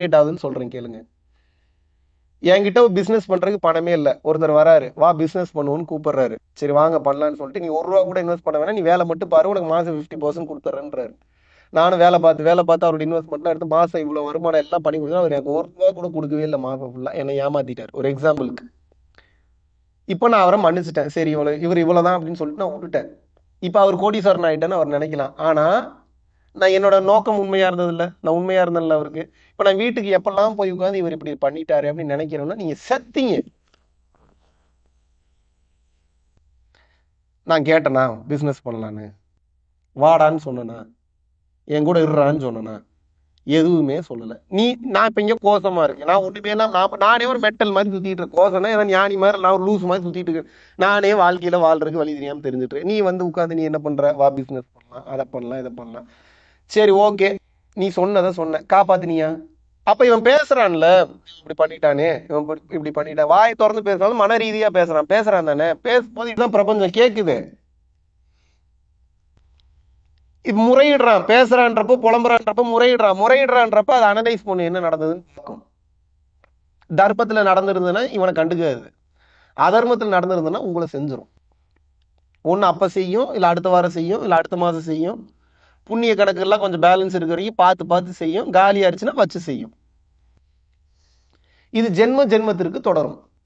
ஆகுதுன்னு சொல்றேன் கேளுங்க. என்கிட்ட பிசினஸ் பண்றதுக்கு பணமே இல்லை, ஒருத்தர் வராரு, வா பிசினஸ் பண்ணுவோன்னு கூப்பிடுறாரு. சரி வாங்க பண்ணலான்னு சொல்லிட்டு, நீ 1 ரூபா கூட இன்வெஸ்ட் பண்ண வேணா, நீ வேலை மட்டும் பாரு, உனக்கு மாசம் 50% கொடுத்துறேன்றாரு. நானும் வேலை பார்த்து அவரோட இன்வெஸ்ட்மெண்ட்லாம் எடுத்து மாசம் இவ்வளவு வருமானம் எல்லாம் பண்ணி கொடுத்தா அவர் எனக்கு 1 ரூபா கூட கொடுக்கவே இல்லை மாசம் ஃபுல்லா, என்னை ஏமாத்திட்டார் ஒரு எக்ஸாம்பிளுக்கு. இப்போ நான் அவரை மன்னிச்சிட்டேன், சரி இவர் இவ்வளவுதான் அப்படின்னு சொல்லிட்டு நான் விட்டுட்டேன். இப்போ அவர் கோடீஸ்வரன் ஆயிட்டேன்னு அவர் நினைக்கலாம். ஆனா நான் என்னோட நோக்கம் உண்மையா இருந்தது இல்ல, நான் உண்மையா இருந்தேன்ல அவருக்கு. இப்ப நான் வீட்டுக்கு எப்பெல்லாம் போய் உட்காந்து இவர் இப்படி பண்ணிட்டாரு அப்படின்னு நினைக்கிறேன்னா நீங்க செத்தீங்க. நான் கேட்டேனா பிசினஸ் பண்ணலான்னு? வாடான்னு சொன்னேனா? என் கூட இருறான்னு சொன்னேனா? எதுவுமே சொல்லல. நான் இப்ப இங்க கோசமா இருக்கேன், நான் ஒண்ணுமே நானே ஒரு மெட்டல் மாதிரி சுத்திட்டு இருக்கேன். கோசம்னா ஏதாவது ஞானி மாதிரி நான் ஒரு லூஸ் மாதிரி சுத்திட்டு இருக்கேன். நானே வாழ்க்கையில வாழ்றதுக்கு வழி தெரியாம தெரிஞ்சுட்டு நீ வந்து உட்காந்து நீ என்ன பண்ற, வா பிசினஸ் பண்ணலாம், அதை பண்ணலாம், இதை பண்ணலாம். சரி ஓகே, நீ சொன்னதை சொன்ன, காப்பாத்தினியா? அப்ப இவன் பேசுறான்ல, இப்படி பண்ணிட்டானே, இவன் இப்படி பண்ணிட்டான், வாயை திறந்து பேசுறாலும் மன ரீதியா பேசுறான் தானே. பேசும்போது இதுதான் பிரபஞ்சம் கேக்குது. இது முறையிடுறான், பேசுறான்றப்போ புலம்புறான்றப்ப முறையிடுறான்றப்ப அதை அனலைஸ் பண்ணு என்ன நடந்ததுன்னு பார்க்கும். தர்மத்துல நடந்திருந்ததுன்னா இவனை கண்டுக்காது, அதர்மத்துல நடந்திருந்ததுன்னா உங்களை செஞ்சிடும். ஒண்ணு அப்ப செய்யும், இல்ல அடுத்த வாரம் செய்யும், இல்ல அடுத்த மாசம் செய்யும். புண்ணிய கணக்கு எல்லாம் கொஞ்சம் பேலன்ஸ் இருக்கிற வரைக்கும் பார்த்து செய்யும். காலியா இருச்சுன்னா வச்சு செய்யும். இது ஜென்மத்திற்கு தொடரும்.